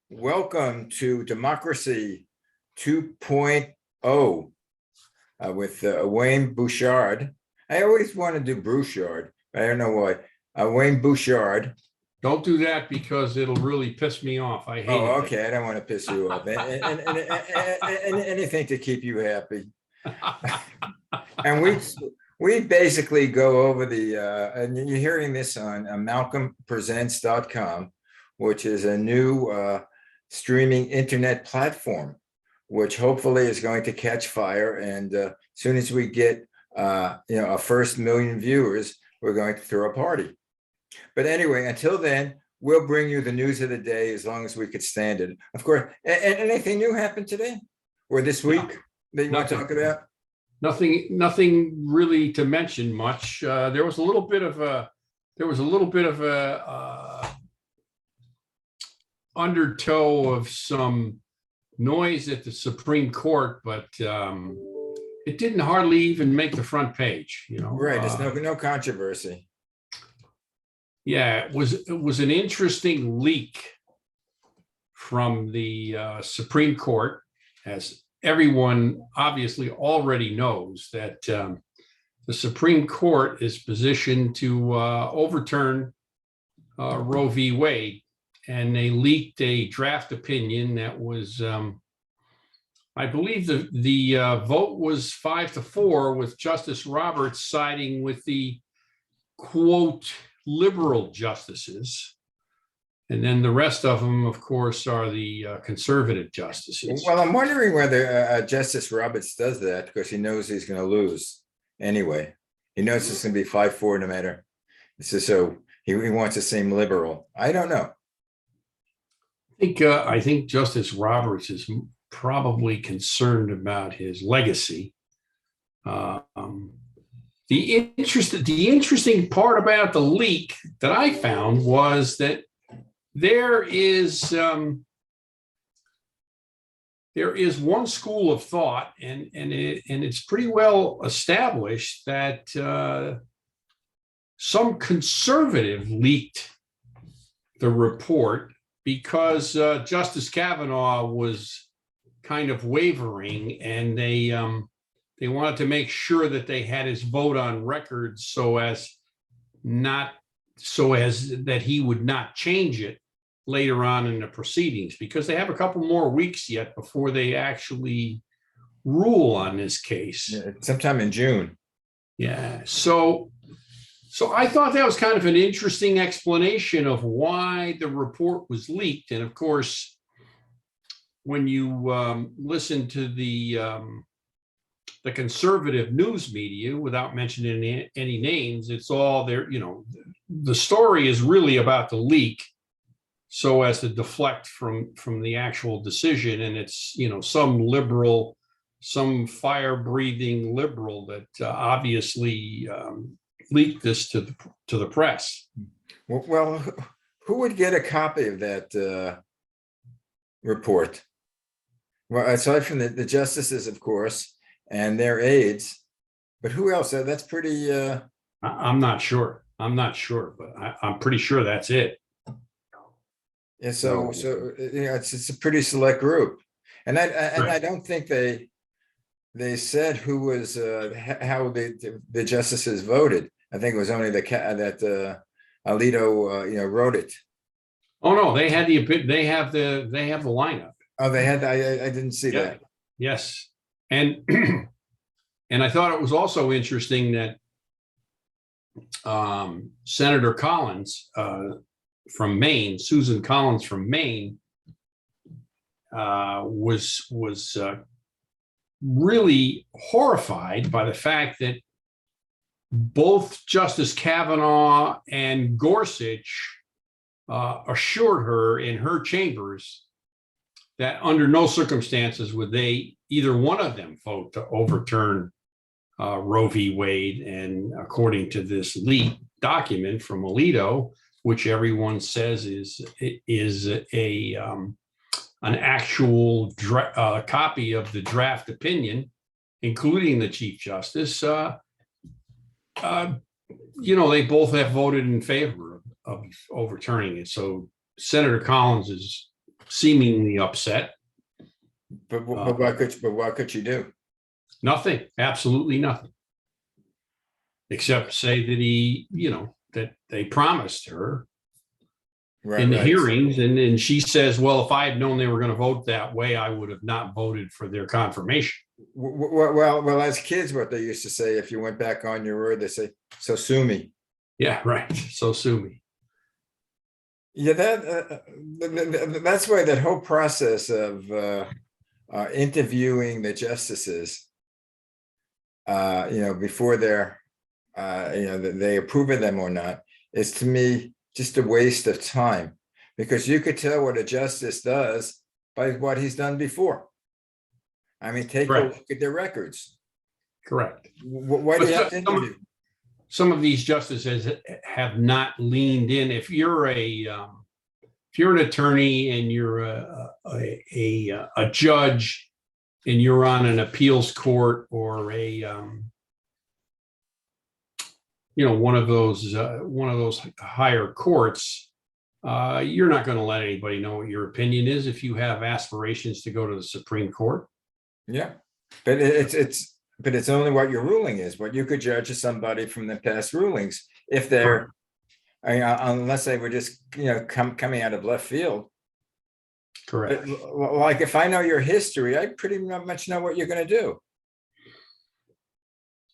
Welcome to Democracy 2.0 with Wayne Bouchard. I always want to do Bouchard, but I don't know why. Wayne Bouchard. Don't do that because it'll really piss me off. I hate it. Oh, okay. I don't want to piss you off. And anything to keep you happy. And we basically go over and you're hearing this on malcolmpresents.com, which is a new streaming internet platform, which hopefully is going to catch fire. And as soon as we get our first million viewers, we're going to throw a party. But anyway, until then, we'll bring you the news of the day as long as we could stand it. Of course, anything new happened today or this week that you want to talk about? Nothing really to mention much. There was a little bit of a undertow of some noise at the Supreme Court, but it didn't hardly even make the front page. Right? There's no controversy. Yeah, it was an interesting leak from the Supreme Court, as everyone obviously already knows that the Supreme Court is positioned to overturn Roe v. Wade, and they leaked a draft opinion that was, I believe the vote was 5-4, with Justice Roberts siding with the quote liberal justices. And then the rest of them, of course, are the conservative justices. Well, I'm wondering whether Justice Roberts does that because he knows he's going to lose anyway. He knows it's going to be 5-4 no matter. So he wants to seem liberal. I don't know. I think Justice Roberts is probably concerned about his legacy. The interesting part about the leak that I found was that there is one school of thought, and it's pretty well established that some conservative leaked the report because Justice Kavanaugh was kind of wavering, and they wanted to make sure that they had his vote on record so as that he would not change it later on in the proceedings, because they have a couple more weeks yet before they actually rule on this case. Yeah, sometime in June. Yeah. So I thought that was kind of an interesting explanation of why the report was leaked. And of course, when you listen to the conservative news media, without mentioning any names, it's all there. The story is really about the leak, so as to deflect from the actual decision. And it's, some liberal, some fire-breathing liberal that obviously leaked this to the press. Well, who would get a copy of that report? Well, aside from the justices, of course, and their aides, but who else? That's pretty. I'm not sure, but I'm pretty sure that's it. Yeah, so it's a pretty select group, and I don't think they said who was how the justices voted. I think it was only that Alito wrote it. Oh no, they have the lineup. Oh, they had. I didn't see that. Yes, and I thought it was also interesting that Senator Collins from Maine, Susan Collins from Maine, was really horrified by the fact that both Justice Kavanaugh and Gorsuch assured her in her chambers that under no circumstances would either one of them vote to overturn Roe v. Wade. And according to this leaked document from Alito, which everyone says is an actual copy of the draft opinion, including the Chief Justice, they both have voted in favor of overturning it. So Senator Collins is seemingly upset. But what could you do? Nothing, absolutely nothing. Except say that that they promised her in the hearings. And then she says, well, if I had known they were going to vote that way, I would have not voted for their confirmation. Well, as kids, what they used to say, if you went back on your word, they say, so sue me. Yeah, right. So sue me. Yeah, that's why that whole process of interviewing the justices, before they're, they approve of them or not, is to me just a waste of time, because you could tell what a justice does by what he's done before. I mean, take a look at their records. Correct. What do you have to interview? Some of these justices have not leaned in. If you're an attorney and you're a judge and you're on an appeals court or one of those higher courts, you're not going to let anybody know what your opinion is if you have aspirations to go to the Supreme Court. Yeah, but it's only what your ruling is. What you could judge is somebody from the past rulings, if they're, unless they were just coming out of left field. Correct. But, like, if I know your history, I pretty much know what you're going to do.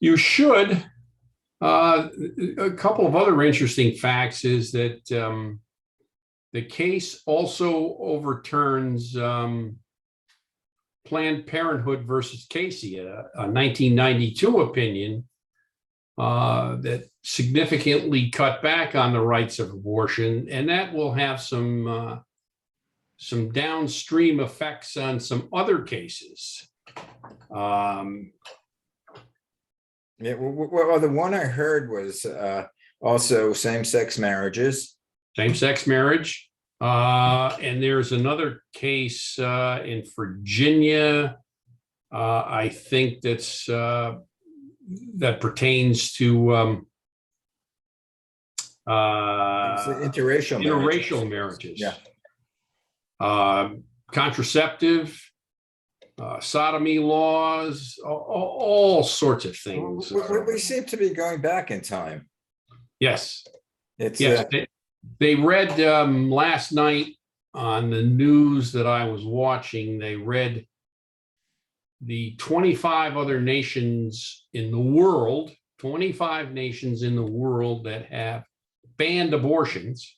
You should. A couple of other interesting facts is that the case also overturns Planned Parenthood versus Casey, a 1992 opinion that significantly cut back on the rights of abortion, and that will have some downstream effects on some other cases. Yeah, well, the one I heard was also same-sex marriages. Same-sex marriage. And there's another case in Virginia, I think that pertains to interracial marriages. Yeah. Contraceptive, sodomy laws, all sorts of things. We seem to be going back in time. Yes. They read last night on the news that I was watching, they read the 25 other nations in the world, 25 nations in the world that have banned abortions.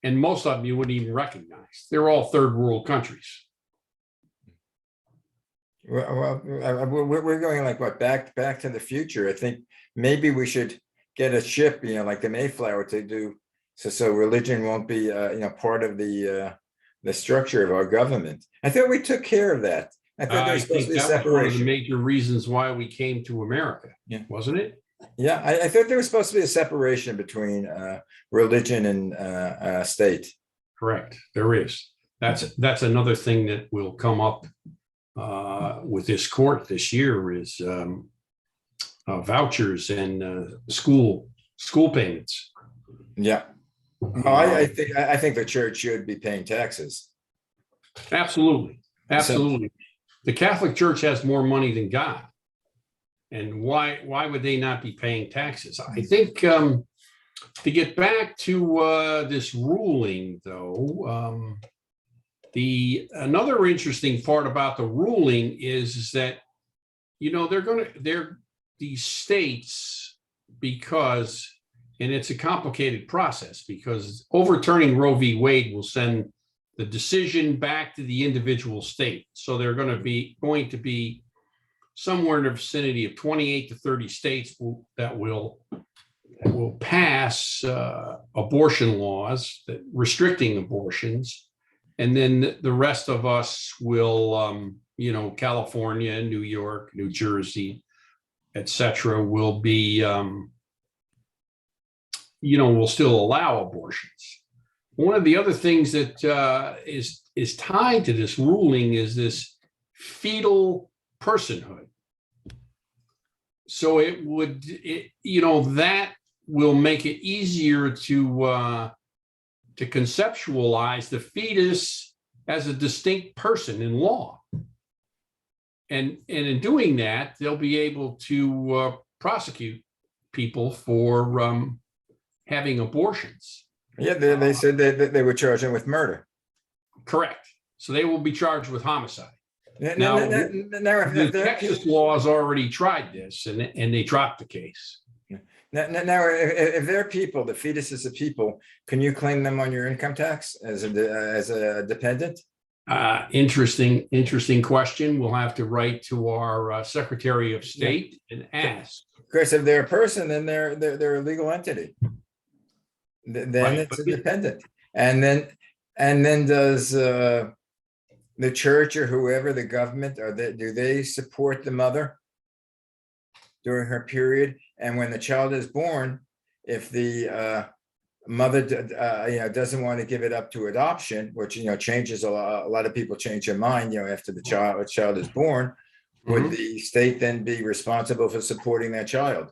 And most of them you wouldn't even recognize. They're all third world countries. Well, we're going like what, back to the future. I think maybe we should get a ship, like the Mayflower, to do so religion won't be part of the structure of our government. I thought we took care of that. I thought there was supposed to be a separation. One of the major reasons why we came to America, wasn't it? Yeah, I thought there was supposed to be a separation between religion and state. Correct. There is. That's another thing that will come up with this court this year is vouchers and school payments. Yeah. I think the church should be paying taxes. Absolutely. The Catholic Church has more money than God. And why would they not be paying taxes? I think to get back to this ruling, though, another interesting part about the ruling is that these states, because, and it's a complicated process, because overturning Roe v. Wade will send the decision back to the individual state. So they're going to be somewhere in the vicinity of 28 to 30 states that will pass abortion laws restricting abortions. And then the rest of us will, California, New York, New Jersey, et cetera, will be, will still allow abortions. One of the other things that is tied to this ruling is this fetal personhood. So that will make it easier to conceptualize the fetus as a distinct person in law. And in doing that, they'll be able to prosecute people for having abortions. Yeah, they said that they were charging with murder. Correct. So they will be charged with homicide. Now, The Texas law has already tried this, and they dropped the case. now, if they're people, the fetuses of people, can you claim them on your income tax as a dependent? Interesting question. We'll have to write to our Secretary of State and ask. Because if they're a person, then they're a legal entity. Then Right, it's a dependent. And then does the church or whoever, the government, do they support the mother during her period? And when the child is born, if the mother doesn't want to give it up to adoption, which changes a lot of people change their mind after the child is born, would the state then be responsible for supporting that child?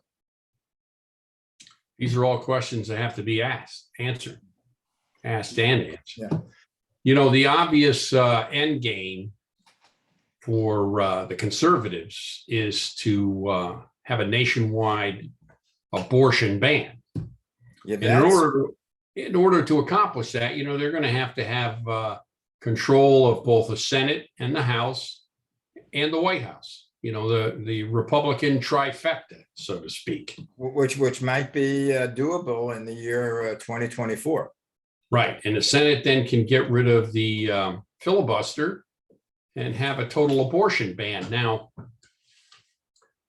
These are all questions that have to be asked and answered. Yeah. The obvious end game for the conservatives is to have a nationwide abortion ban. Yeah, in order to accomplish that, they're going to have control of both the Senate and the House and the White House. The Republican trifecta, so to speak. which might be doable in the year 2024. Right, and the Senate then can get rid of the filibuster and have a total abortion ban. Now,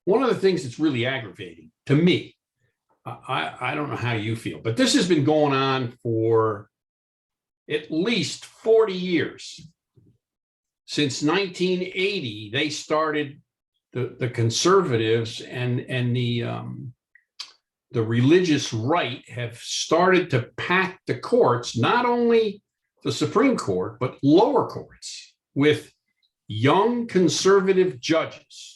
one of the things that's really aggravating to me, I don't know how you feel, but this has been going on for at least 40 years. Since 1980, they started, the conservatives and the religious right have started to pack the courts, not only the Supreme Court, but lower courts, with young conservative judges.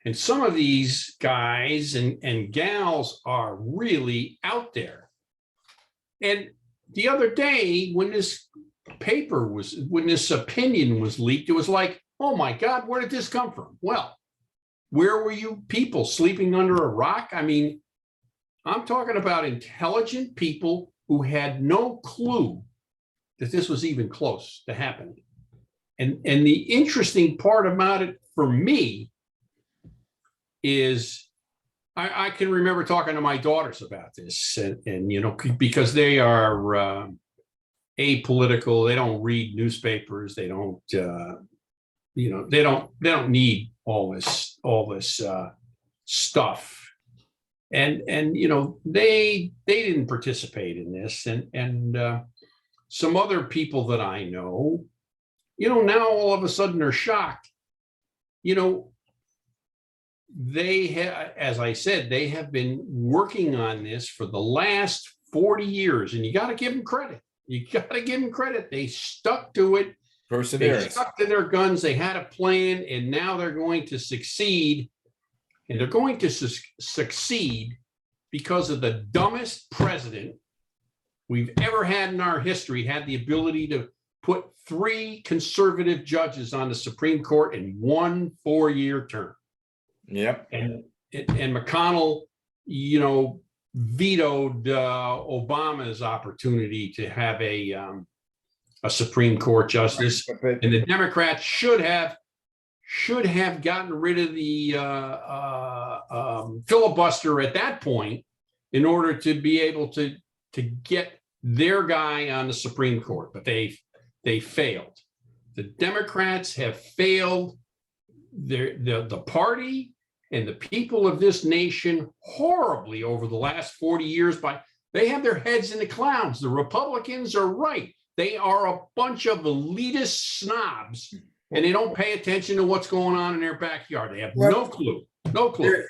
And some of these guys and gals are really out there. And the other day, when this opinion was leaked, it was like, oh my God, where did this come from? Well, where were you people sleeping under a rock? I mean, I'm talking about intelligent people who had no clue that this was even close to happening. And the interesting part about it for me is I can remember talking to my daughters about this, and because they are apolitical, they don't read newspapers, they don't they don't need all this stuff, and they didn't participate in this, and some other people that I know, now all of a sudden they're shocked. They have, as I said, they have been working on this for the last 40 years, and you got to give them credit. They stuck to it. Perseverance. They stuck to their guns. They had a plan, and now they're going to succeed. And they're going to succeed because of the dumbest president we've ever had in our history had the ability to put 3 conservative judges on the Supreme Court in one 4-year term. Yep. And McConnell, vetoed Obama's opportunity to have a Supreme Court justice, and the Democrats should have gotten rid of the filibuster at that point in order to be able to get their guy on the Supreme Court, but they failed. The Democrats have failed the party and the people of this nation horribly over the last 40 years. They have their heads in the clouds. The Republicans are right. They are a bunch of elitist snobs, and they don't pay attention to what's going on in their backyard. They have no clue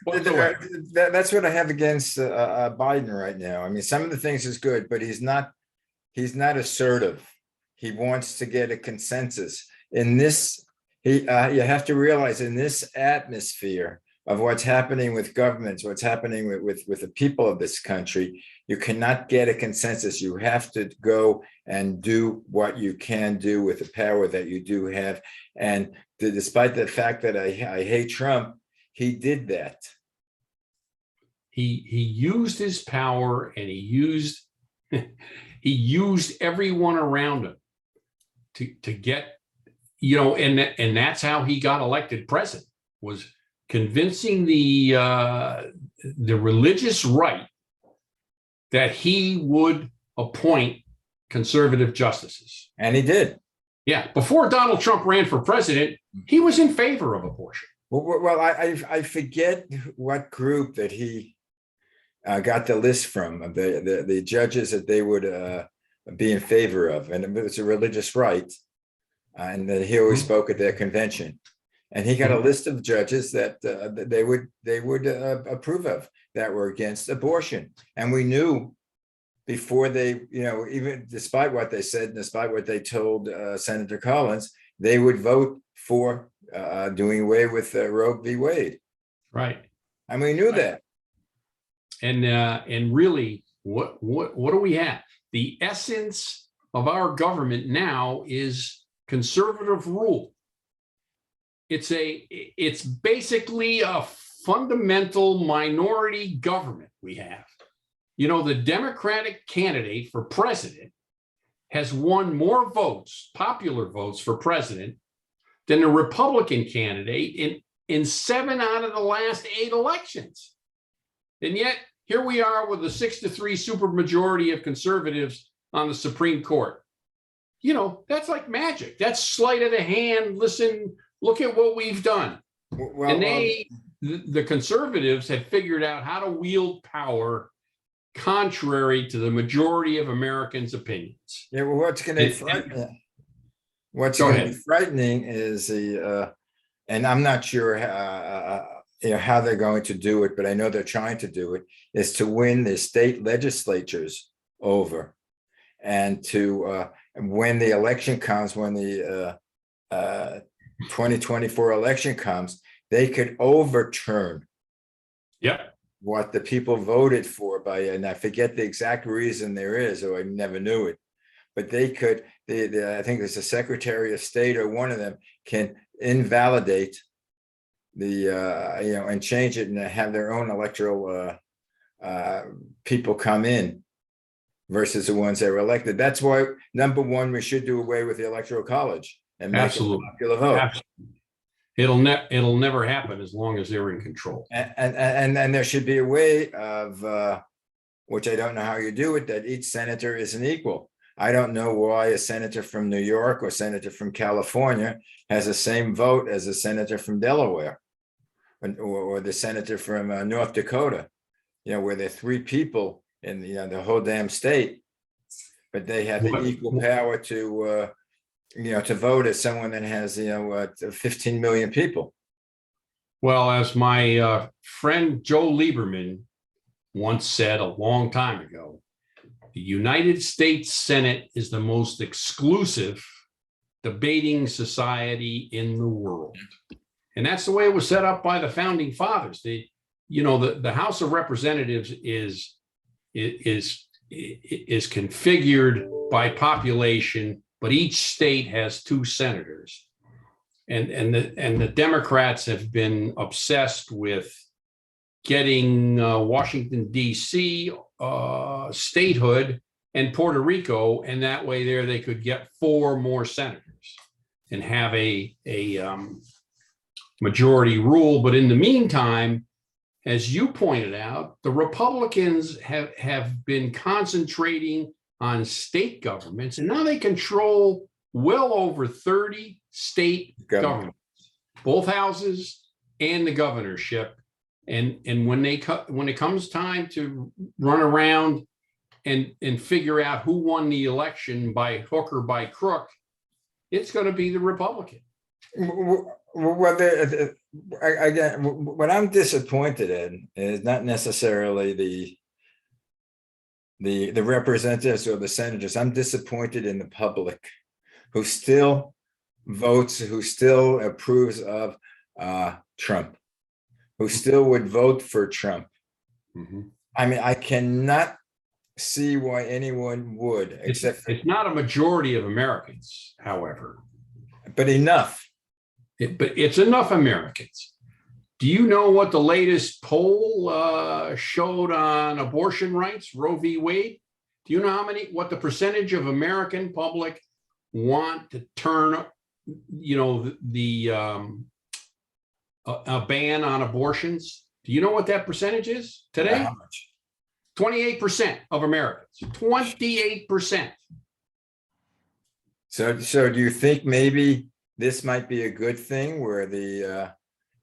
whatsoever. That's what I have against Biden right now. I mean, some of the things is good, but he's not assertive. He wants to get a consensus. In this, you have to realize, in this atmosphere of what's happening with governments, what's happening with the people of this country, You cannot get a consensus. You have to go and do what you can do with the power that you do have. And despite the fact that I hate Trump, he did that. He used his power, and he used everyone around him to get, and that's how he got elected president, was convincing the religious right that he would appoint conservative justices. And he did. Yeah. Before Donald Trump ran for president, he was in favor of abortion. Well, I forget what group that he got the list from, the judges that they would be in favor of. And it was a religious right. And that he always spoke at their convention. And he got a list of judges that they would approve of, that were against abortion. And we knew before they, even despite what they said, despite what they told Senator Collins, they would vote for doing away with Roe v. Wade. Right. And we knew that. And really, what do we have? The essence of our government now is conservative rule. It's basically a fundamental minority government we have. The Democratic candidate for president has won more votes, popular votes for president, than the Republican candidate in 7 out of the last 8 elections. And yet here we are with a 6-3 supermajority of conservatives on the Supreme Court. That's like magic. That's sleight of the hand. Listen, look at what we've done. Well, And the conservatives have figured out how to wield power contrary to the majority of Americans' opinions. Yeah, well, what's going to be frightening is and I'm not sure how they're going to do it, but I know they're trying to do it, is to win the state legislatures over, and to when the election comes, when the 2024 election comes, they could overturn what the people voted for and I forget the exact reason there is, or I never knew it, but they could, I think it's the Secretary of State or one of them can invalidate and change it and have their own electoral people come in versus the ones that were elected. That's why, number one, we should do away with the Electoral College and make it a popular vote. Absolutely. It'll never happen as long as they're in control. And then there should be a way of, which I don't know how you do it, that each senator is an equal. I don't know why a senator from New York or senator from California has the same vote as a senator from Delaware or the senator from North Dakota, where there are 3 people in the whole damn state, but they have the equal power to vote as someone that has 15 million people. Well, as my friend Joe Lieberman once said a long time ago, the United States Senate is the most exclusive debating society in the world. And that's the way it was set up by the founding fathers. The House of Representatives is configured by population, but each state has 2 senators. And the Democrats have been obsessed with getting Washington, D.C., statehood, and Puerto Rico, and that way they could get 4 more senators and have a majority rule. But in the meantime, as you pointed out, the Republicans have been concentrating on state governments, and now they control well over 30 state governments, both houses and the governorship. And when it comes time to run around and figure out who won the election by hook or by crook, it's going to be the Republican. Well, again, what I'm disappointed in is not necessarily the representatives or the senators. I'm disappointed in the public who still votes, who still approves of Trump, who still would vote for Trump. Mm-hmm. I mean, I cannot see why anyone would, except for, It's not a majority of Americans, however, but enough. but it's enough Americans. Do you know what the latest poll showed on abortion rights, Roe v. Wade? Do you know what the percentage of American public want to turn, a ban on abortions? Do you know what that percentage is today? How much? 28% of Americans. 28%. So do you think maybe this might be a good thing where the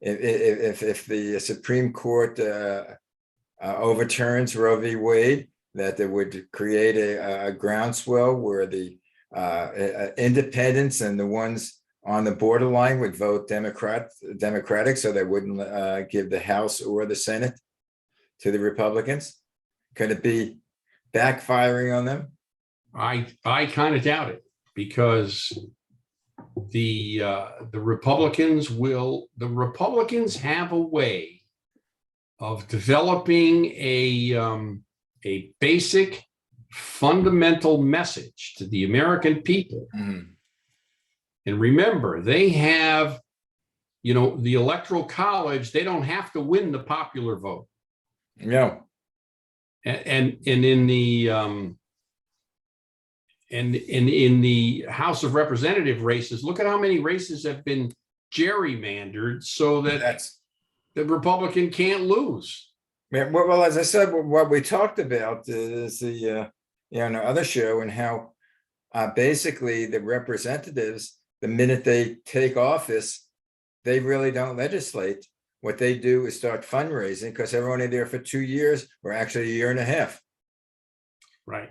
if the Supreme Court overturns Roe v. Wade, that there would create a groundswell where the independents and the ones on the borderline would vote Democratic, so they wouldn't give the House or the Senate to the Republicans? Could it be backfiring on them? I kind of doubt it, because the Republicans have a way of developing a basic fundamental message to the American people. Mhm. And remember, they have, the Electoral College, they don't have to win the popular vote. No. And in the in the House of Representative races, look at how many races have been gerrymandered so that the Republican can't lose. Yeah, well, as I said, what we talked about is the other show, and how basically the representatives, the minute they take office, they really don't legislate. What they do is start fundraising, because they're only there for 2 years, or actually a year and a half. Right.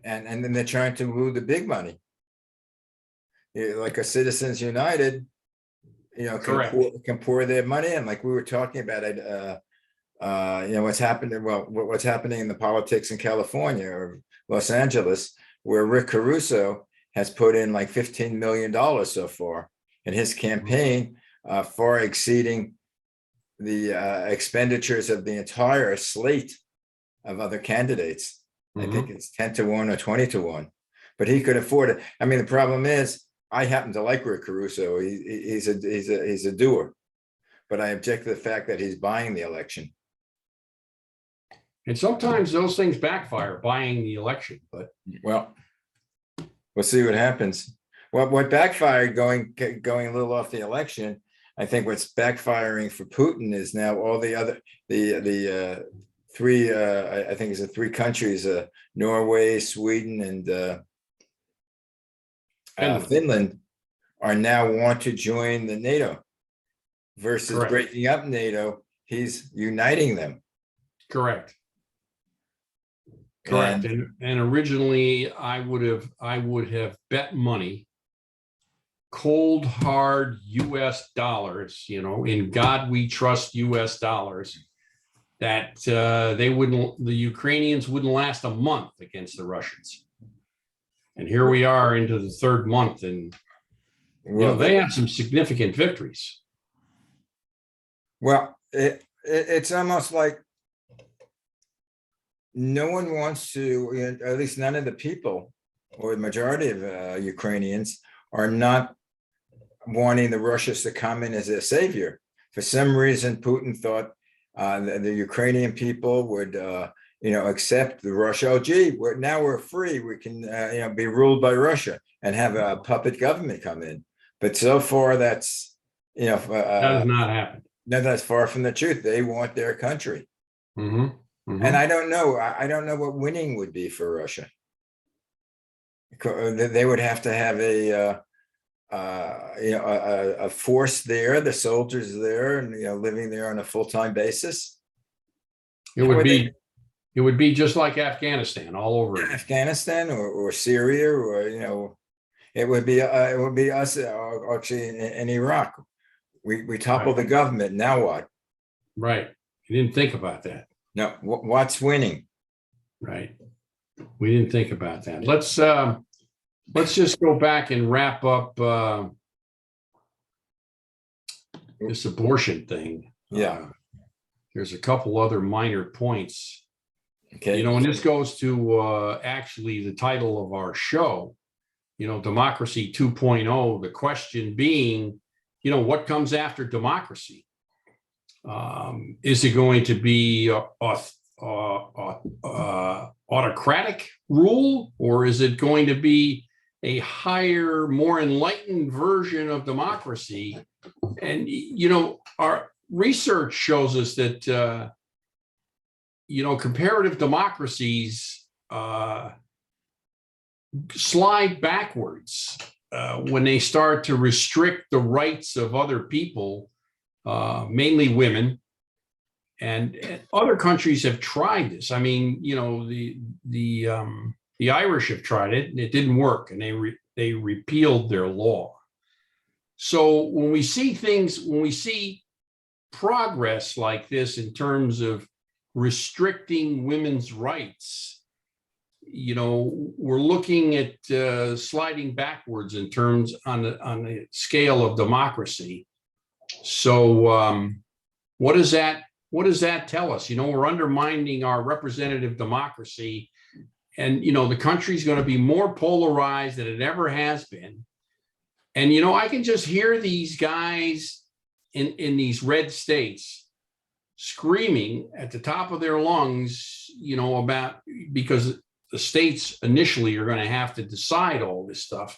And then they're trying to woo the big money. Like a Citizens United, can pour their money in, like we were talking about it. What's happening? Well, what's happening in the politics in California or Los Angeles, where Rick Caruso has put in like $15 million so far in his campaign, far exceeding the expenditures of the entire slate of other candidates. I think it's 10-1 or 20-1, but he could afford it. I mean, the problem is, I happen to like Rick Caruso. He's a doer, but I object to the fact that he's buying the election. And sometimes those things backfire, buying the election. But well, we'll see what happens. Well, what backfired, going a little off the election, I think what's backfiring for Putin is now all the other three, I think it's the three countries, Norway, Sweden, and Finland, are now want to join the NATO versus Correct. Breaking up NATO. He's uniting them. Correct. And originally, I would have bet money, cold hard U.S. dollars, in God we trust U.S. dollars, that the Ukrainians wouldn't last a month against the Russians. And here we are into the third month, and they have some significant victories. Well, it's almost like no one wants to, at least none of the people, or the majority of Ukrainians, are not wanting the Russians to come in as a savior. For some reason, Putin thought the Ukrainian people would, accept the Russia. Oh, gee, now we're free. We can, be ruled by Russia and have a puppet government come in. But so far, that's, that has not happened. No, that's far from the truth. They want their country. Mm-hmm. And I don't know. I don't know what winning would be for Russia. They would have to have a force there, the soldiers there, and living there on a full-time basis. It would be just like Afghanistan all over again. Afghanistan or Syria, or it would be us actually in Iraq. We toppled the government. Now what? Right. You didn't think about that. No. What's winning? Right. We didn't think about that. Let's just go back and wrap up this abortion thing. Yeah. There's a couple other minor points. Okay. And this goes to actually the title of our show, Democracy 2.0, the question being, what comes after democracy? Is it going to be autocratic rule, or is it going to be a higher, more enlightened version of democracy? And, our research shows us that, comparative democracies slide backwards when they start to restrict the rights of other people, mainly women. And other countries have tried this. I mean, the Irish have tried it, and it didn't work, and they repealed their law. So when we see progress like this in terms of restricting women's rights, we're looking at sliding backwards in terms on the scale of democracy. So what does that tell us? We're undermining our representative democracy, and the country's going to be more polarized than it ever has been. And I can just hear these guys in these red states screaming at the top of their lungs, about, because the states initially are going to have to decide all this stuff.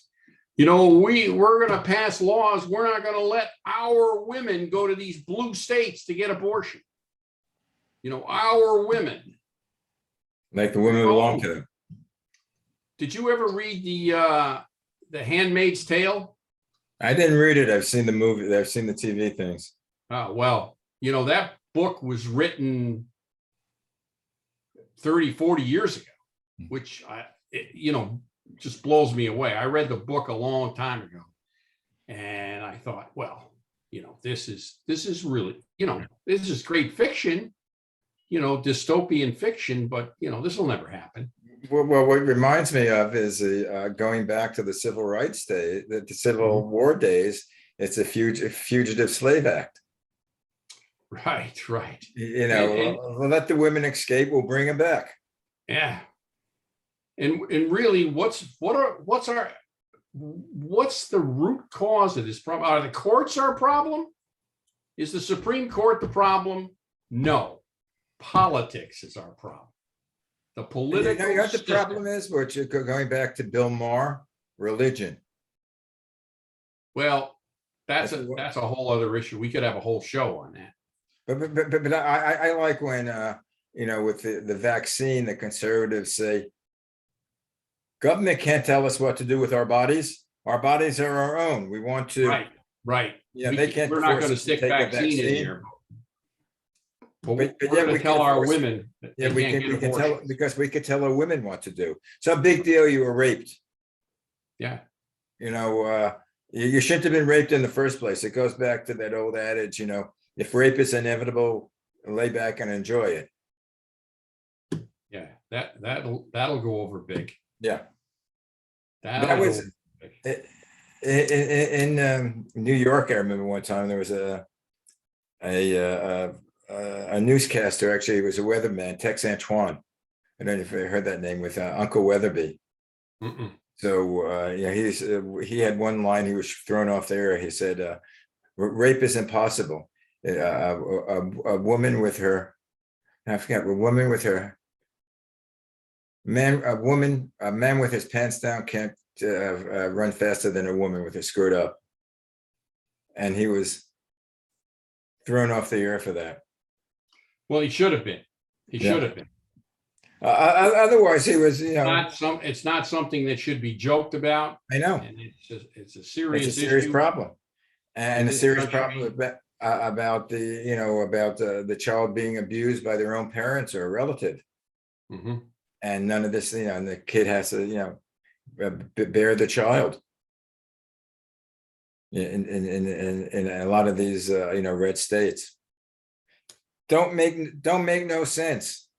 We're going to pass laws. We're not going to let our women go to these blue states to get abortion. Our women. Like the women belong to them. Did you ever read the Handmaid's Tale? I didn't read it. I've seen the movie. I've seen the TV things. Well, that book was written 30, 40 years ago, which just blows me away. I read the book a long time ago, and I thought, well, this is really, this is great fiction, dystopian fiction, but this will never happen. Well, what reminds me of is going back to the civil rights day, the Civil War days. It's a Fugitive Slave Act. Right. We'll let the women escape. We'll bring them back. Yeah. And really, what's the root cause of this problem? Are the courts our problem? Is the Supreme Court the problem? No. Politics is our problem. The political. What the problem is, which going back to Bill Maher, religion. Well, that's a whole other issue. We could have a whole show on that. But I like when with the vaccine, the conservatives say, government can't tell us what to do with our bodies. Our bodies are our own. We want to. Right. Yeah, they can't. We're not going to stick vaccine in here. But we're going to tell our women. Yeah, we can tell, because we could tell our women what to do. So big deal, you were raped. Yeah. You shouldn't have been raped in the first place. It goes back to that old adage, if rape is inevitable, lay back and enjoy it. Yeah, that'll go over big. Yeah. That was in New York. I remember one time there was a newscaster. Actually, it was a weatherman, Tex Antoine. I don't know if you heard that name, with Uncle Weatherby. Mm-mm. So he had one line. He was thrown off the air. He said, "Rape is impossible. A woman with her, I forget. A woman with her man. A man with his pants down can't run faster than a woman with her skirt up." And he was thrown off the air for that. Well, he should have been. He should have been. Otherwise, he was, It's not something that should be joked about. I know. And it's a serious issue. problem, and a serious problem about the child being abused by their own parents or a relative. Mm-hmm. And none of this, and the kid has to, bear the child. In a lot of these, red states. Don't make no sense.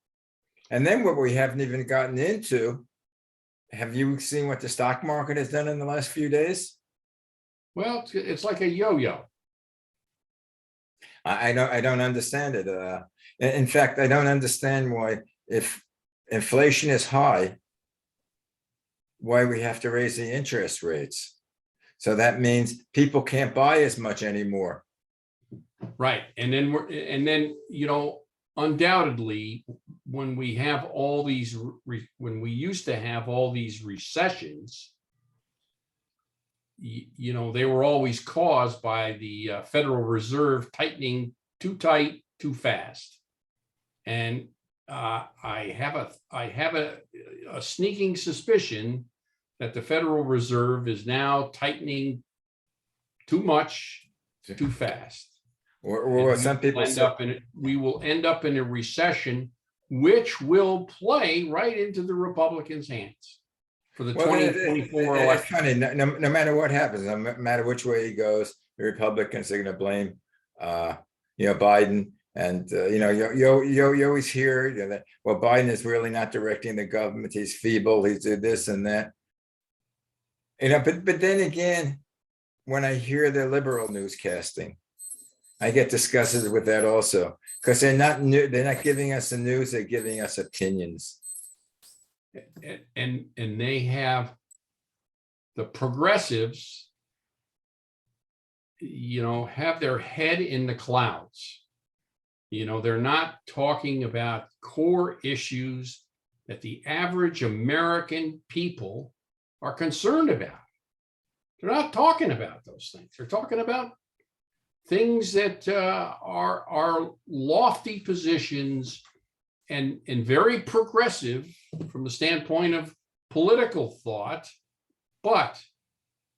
And then what we haven't even gotten into, have you seen what the stock market has done in the last few days? Well, it's like a yo-yo. I don't understand it. In fact, I don't understand why, if inflation is high, why we have to raise the interest rates. So that means people can't buy as much anymore. Right. And then, undoubtedly, when we have all these, when we used to have all these recessions, they were always caused by the Federal Reserve tightening too tight, too fast. And I have a sneaking suspicion that the Federal Reserve is now tightening too much, too fast. Or some people say, We will end up in a recession, which will play right into the Republicans' hands for the 2024 it's election. funny, no matter what happens, no matter which way he goes, the Republicans are going to blame, Biden. And, you always hear that, well, Biden is really not directing the government. He's feeble. He's this and that. But then again, when I hear the liberal newscasting, I get disgusted with that also, because they're not giving us the news, they're giving us opinions. And they have the progressives, have their head in the clouds. They're not talking about core issues that the average American people are concerned about. They're not talking about those things. They're talking about things that are lofty positions and very progressive from the standpoint of political thought. But,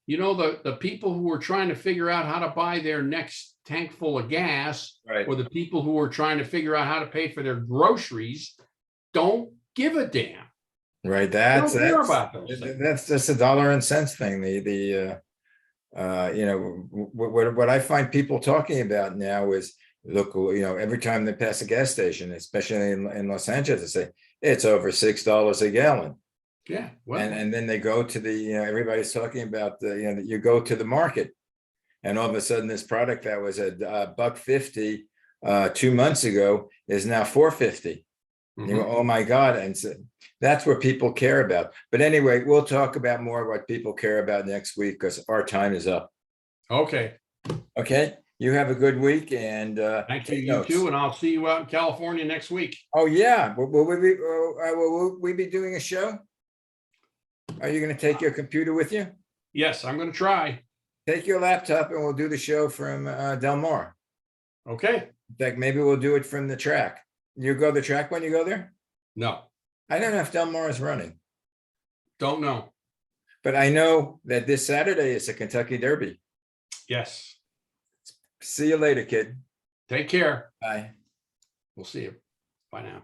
the people who are trying to figure out how to buy their next tank full of gas, Right. or the people who are trying to figure out how to pay for their groceries don't give a damn. Right. Don't care about those things. That's just a dollar and cents thing. What I find people talking about now is, look, every time they pass a gas station, especially in Los Angeles, they say it's over $6 a gallon. Yeah. Well, And then they go to the, everybody's talking about you go to the market, and all of a sudden this product that was a $1.50 2 months ago is now $4.50. You go, oh my God. And so that's what people care about. But anyway, we'll talk about more what people care about next week, because our time is up. okay. Okay. You have a good week, and Thank you, take you notes. too. And I'll see you out in California next week. Oh yeah. Will we be doing a show? Are you going to take your computer with you? Yes, I'm going to try. Take your laptop and we'll do the show from Del Mar. Okay. In fact, maybe we'll do it from the track. You go the track when you go there? No, I don't know if Del Mar is running, don't know. but I know that this Saturday is a Kentucky Derby. Yes. See you later, kid. Take care. Bye. We'll see you. Bye now.